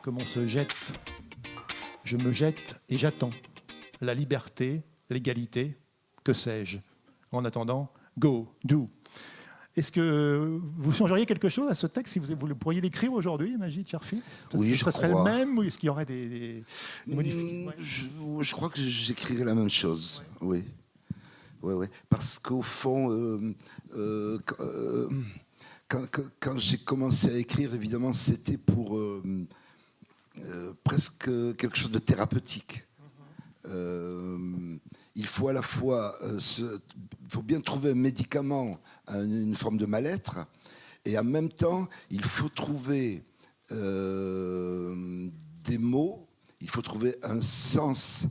comme on se jette. Je me jette et j'attends. La liberté, l'égalité, que sais-je. En attendant, go, do. Est-ce que vous changeriez quelque chose à ce texte si vous pourriez l'écrire aujourd'hui, Magid Cherfi? Oui, ça serait le même ou est-ce qu'il y aurait des modifications? Je crois que j'écrirais la même chose, oui. Ouais. Parce qu'au fond, quand j'ai commencé à écrire, évidemment, c'était pour presque quelque chose de thérapeutique. Il faut à la fois, il faut bien trouver un médicament à une forme de mal-être, et en même temps, il faut trouver des mots, il faut trouver un sens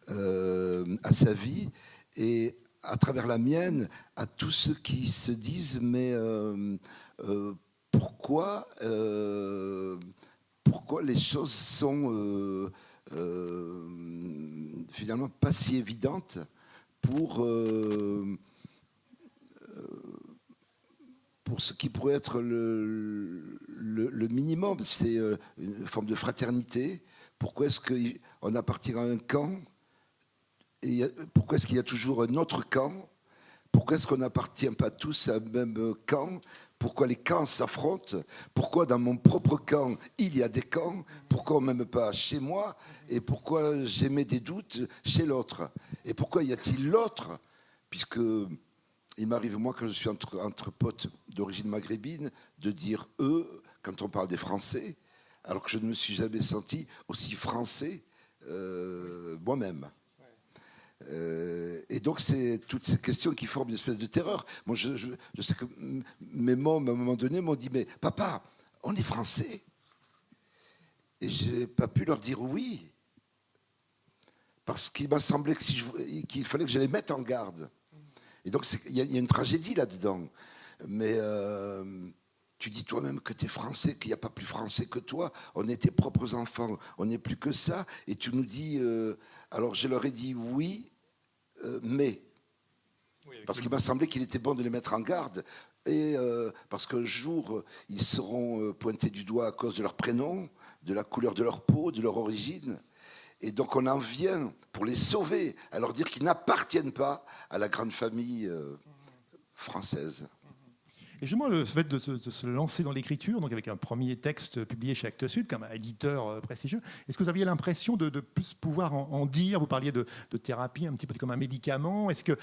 à sa vie, et à travers la mienne, à tous ceux qui se disent mais pourquoi les choses sont finalement pas si évidentes pour ce qui pourrait être le minimum, c'est une forme de fraternité. Pourquoi est-ce qu'on appartient à un camp? Et pourquoi est-ce qu'il y a toujours un autre camp? Pourquoi est-ce qu'on n'appartient pas tous à un même camp? Pourquoi les camps s'affrontent? Pourquoi dans mon propre camp, il y a des camps? Pourquoi on ne m'aime pas chez moi? Et pourquoi j'émets des doutes chez l'autre? Et pourquoi y a-t-il l'autre? Puisque il m'arrive, moi, quand je suis entre potes d'origine maghrébine, de dire « eux » quand on parle des Français, alors que je ne me suis jamais senti aussi français moi-même. Et donc, c'est toutes ces questions qui forment une espèce de terreur. Moi, je sais que mes mômes, à un moment donné, m'ont dit « Mais papa, on est français ?» Et je n'ai pas pu leur dire oui. Parce qu'il m'a semblé qu'il fallait que je les mette en garde. Et donc, il y a une tragédie là-dedans. Mais tu dis toi-même que tu es français, qu'il n'y a pas plus français que toi. On est tes propres enfants, on n'est plus que ça. Et tu nous dis... alors, je leur ai dit oui, mais... Parce qu'il m'a semblé qu'il était bon de les mettre en garde. Et parce qu'un jour, ils seront pointés du doigt à cause de leur prénom, de la couleur de leur peau, de leur origine. Et donc on en vient pour les sauver, à leur dire qu'ils n'appartiennent pas à la grande famille française. Et justement, le fait de se lancer dans l'écriture, donc avec un premier texte publié chez Actes Sud, comme un éditeur prestigieux, est-ce que vous aviez l'impression de plus pouvoir en dire? Vous parliez de thérapie, un petit peu comme un médicament. Est-ce que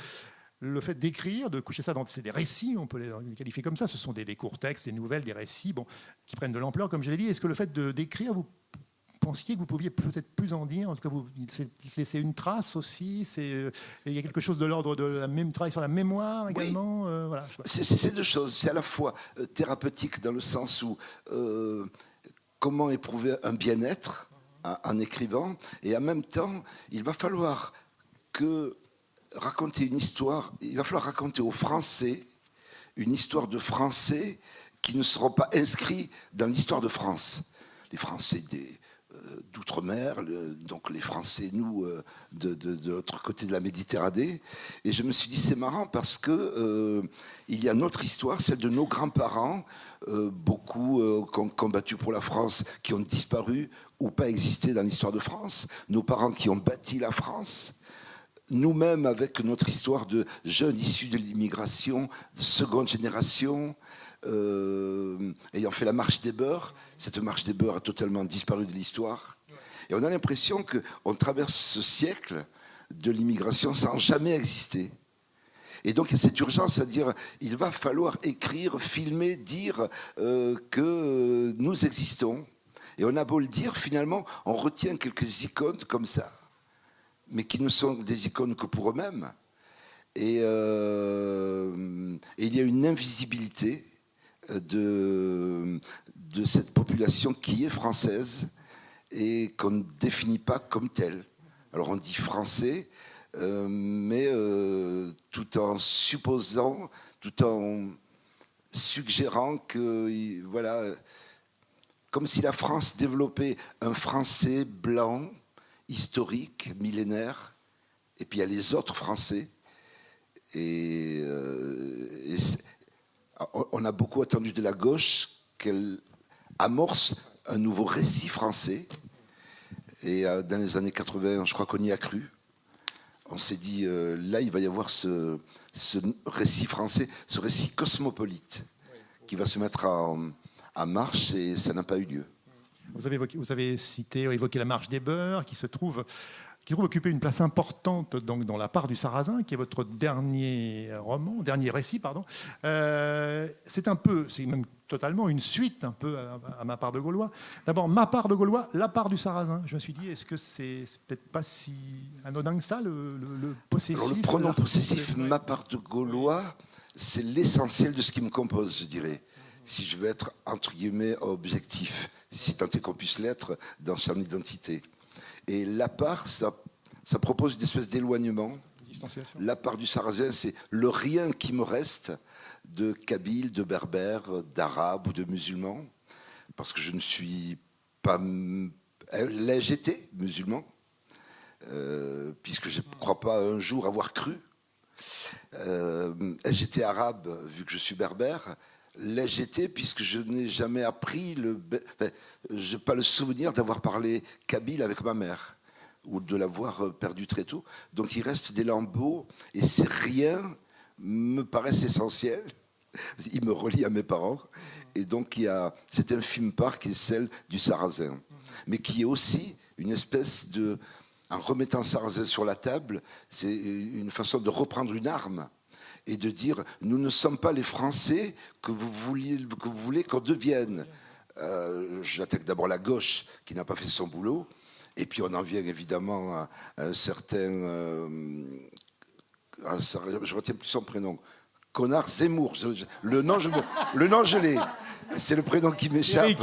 le fait d'écrire, de coucher ça c'est des récits, on peut les qualifier comme ça, ce sont des courts textes, des nouvelles, des récits qui prennent de l'ampleur, comme je l'ai dit. Est-ce que le fait d'écrire, vous pensiez que vous pouviez peut-être plus en dire? En tout cas, vous laissez une trace aussi. Il y a quelque chose de l'ordre de la même travail sur la mémoire également. Oui. Voilà. C'est deux choses. C'est à la fois thérapeutique dans le sens où comment éprouver un bien-être en écrivant, et en même temps, il va falloir raconter une histoire. Il va falloir raconter aux Français une histoire de Français qui ne seront pas inscrits dans l'histoire de France. Les Français d'outre-mer, donc les Français, nous, de l'autre côté de la Méditerranée. Et je me suis dit, c'est marrant parce que il y a notre histoire, celle de nos grands-parents, beaucoup qui ont combattu pour la France, qui ont disparu ou pas existé dans l'histoire de France, nos parents qui ont bâti la France, nous-mêmes avec notre histoire de jeunes issus de l'immigration, de seconde génération, ayant fait la marche des beurs. Cette marche des beurs a totalement disparu de l'histoire. Et on a l'impression qu'on traverse ce siècle de l'immigration sans jamais exister. Et donc il y a cette urgence à dire, il va falloir écrire, filmer, dire que nous existons. Et on a beau le dire, finalement, on retient quelques icônes comme ça, mais qui ne sont des icônes que pour eux-mêmes. Et il y a une invisibilité de cette population qui est française et qu'on ne définit pas comme telle. Alors on dit français, mais tout en supposant, tout en suggérant que, voilà, comme si la France développait un français blanc, historique, millénaire, et puis il y a les autres Français. Et on a beaucoup attendu de la gauche qu'elle amorce un nouveau récit français. Et dans les années 80, je crois qu'on y a cru. On s'est dit, là, il va y avoir ce récit français, ce récit cosmopolite qui va se mettre en marche, et ça n'a pas eu lieu. Vous avez évoqué la Marche des Beurs, qui trouve occuper une place importante donc, dans La Part du Sarrasin, qui est votre dernier récit. C'est même totalement une suite un peu à Ma Part de Gaulois. D'abord, Ma Part de Gaulois, La Part du Sarrasin. Je me suis dit, est-ce que c'est peut-être pas si anodin que ça, le possessif? Alors, le pronom possessif, Ma Part de Gaulois, c'est l'essentiel de ce qui me compose, je dirais. Si je veux être, entre guillemets, objectif, si tant est qu'on puisse l'être dans son identité. Et la part, ça propose une espèce d'éloignement. La part du Sarrasin, c'est le rien qui me reste de Kabyle, de Berbère, d'Arabe ou de musulman, parce que je ne suis pas... Là, j'étais musulman, puisque je ne crois pas un jour avoir cru. J'étais arabe, vu que je suis berbère. Là, j'étais, puisque je n'ai jamais appris, je n'ai pas le souvenir d'avoir parlé kabyle avec ma mère, ou de l'avoir perdu très tôt. Donc il reste des lambeaux, et ces riens me paraissent essentiels. Ils me relient à mes parents. Et donc il y a cette infime part qui est celle du Sarrasin, mais qui est aussi une espèce de... En remettant Sarrasin sur la table, c'est une façon de reprendre une arme et de dire, nous ne sommes pas les Français que vous voulez qu'on devienne. J'attaque d'abord la gauche, qui n'a pas fait son boulot, et puis on en vient évidemment à un certain... je ne retiens plus son prénom. Connard Zemmour. Le nom, je l'ai. C'est le prénom qui m'échappe.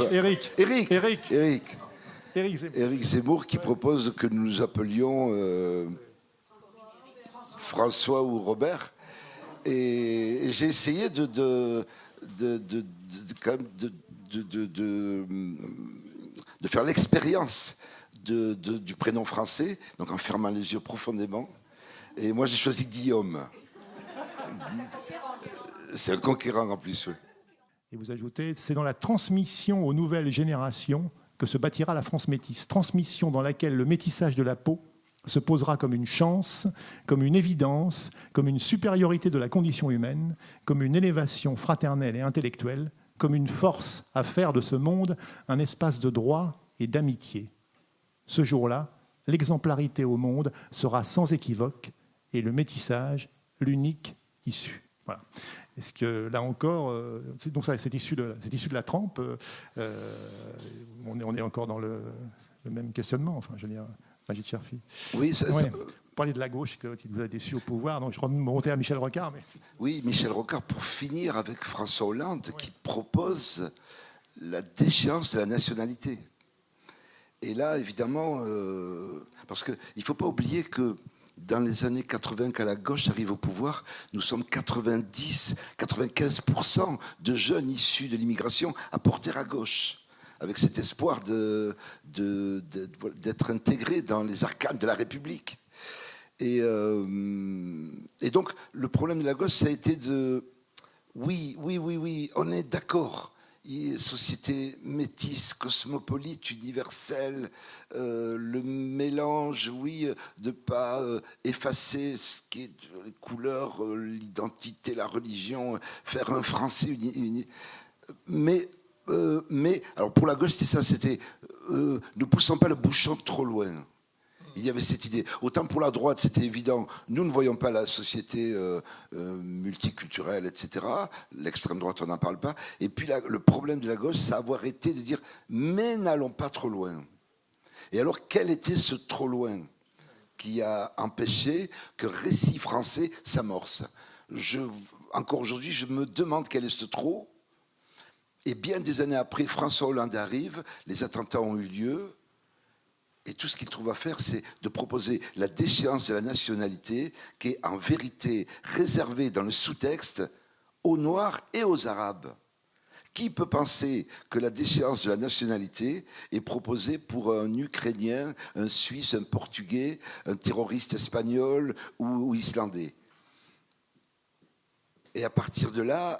Éric Zemmour, qui propose que nous nous appelions François ou Robert. Et j'ai essayé de faire l'expérience du prénom français, donc en fermant les yeux profondément. Et moi, j'ai choisi Guillaume. C'est un conquérant en plus. Oui. Et vous ajoutez, c'est dans la transmission aux nouvelles générations que se bâtira la France métisse. Transmission dans laquelle le métissage de la peau se posera comme une chance, comme une évidence, comme une supériorité de la condition humaine, comme une élévation fraternelle et intellectuelle, comme une force à faire de ce monde un espace de droit et d'amitié. Ce jour-là, l'exemplarité au monde sera sans équivoque et le métissage l'unique issue. Voilà. Est-ce que là encore, c'est issu de la trempe, on est encore dans le même questionnement, enfin, je veux dire. Majid Cherfi. Oui, Vous parlez de la gauche qui vous a déçu au pouvoir, donc je remontais à Michel Rocard. Mais... Oui, Michel Rocard, pour finir avec François Hollande, qui propose la déchéance de la nationalité. Et là, évidemment, parce qu'il ne faut pas oublier que dans les années 80, quand la gauche arrive au pouvoir, nous sommes 90-95% de jeunes issus de l'immigration à porter à gauche, avec cet espoir d'être intégrés dans les arcanes de la République. Et donc, le problème de la gauche, ça a été de... Oui, on est d'accord. Société métisse, cosmopolite, universelle, le mélange, oui, de ne pas effacer ce qui est les couleurs, l'identité, la religion, faire un français uni. Mais alors pour la gauche, c'était ça, c'était ne poussons pas le bouchon trop loin. Il y avait cette idée. Autant pour la droite, c'était évident. Nous ne voyons pas la société multiculturelle, etc. L'extrême droite, on n'en parle pas. Et puis le problème de la gauche, ça a avoir été de dire mais n'allons pas trop loin. Et alors, quel était ce trop loin qui a empêché que récit français s'amorce? Encore aujourd'hui, je me demande quel est ce trop. Et bien des années après, François Hollande arrive, les attentats ont eu lieu, et tout ce qu'il trouve à faire, c'est de proposer la déchéance de la nationalité, qui est en vérité réservée dans le sous-texte aux Noirs et aux Arabes. Qui peut penser que la déchéance de la nationalité est proposée pour un Ukrainien, un Suisse, un Portugais, un terroriste espagnol ou islandais? Et à partir de là,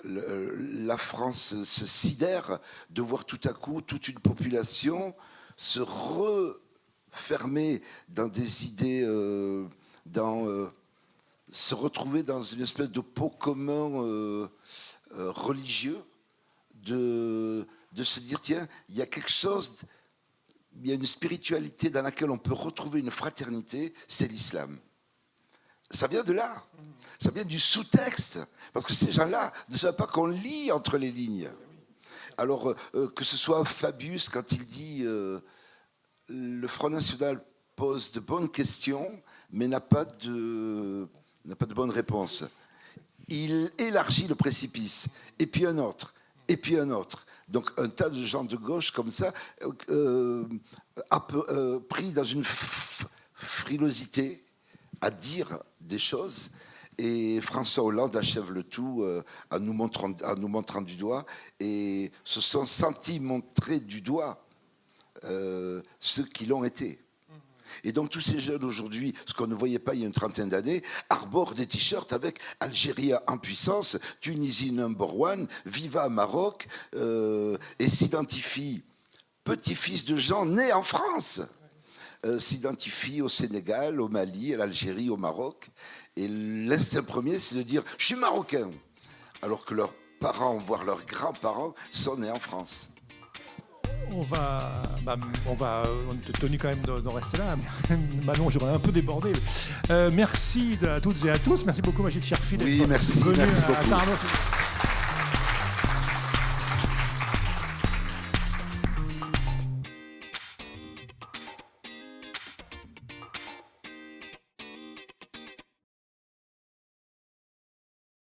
la France se sidère de voir tout à coup toute une population se refermer dans des idées, se retrouver dans une espèce de pot commun religieux, de se dire, tiens, il y a quelque chose, il y a une spiritualité dans laquelle on peut retrouver une fraternité, c'est l'islam. Ça vient de là, ça vient du sous-texte, parce que ces gens-là ne savent pas qu'on lit entre les lignes. Alors, que ce soit Fabius, quand il dit le Front National pose de bonnes questions, mais n'a pas de bonnes réponses. Il élargit le précipice, et puis un autre, et puis un autre. Donc un tas de gens de gauche comme ça, pris dans une frilosité à dire des choses. Et François Hollande achève le tout en nous montrant du doigt, et se sont sentis montrer du doigt ceux qui l'ont été. Et donc tous ces jeunes aujourd'hui, ce qu'on ne voyait pas il y a une trentaine d'années, arborent des t-shirts avec Algérie en puissance, Tunisie number one, Viva Maroc, et s'identifient petits-fils de gens nés en France, s'identifient au Sénégal, au Mali, à l'Algérie, au Maroc. Et l'instinct premier, c'est de dire « je suis marocain », alors que leurs parents, voire leurs grands-parents, sont nés en France. On est tenu quand même d'en rester là. Manon, j'aurais un peu débordé. Merci à toutes et à tous. Merci beaucoup, Majid Cherfi. Oui, merci beaucoup.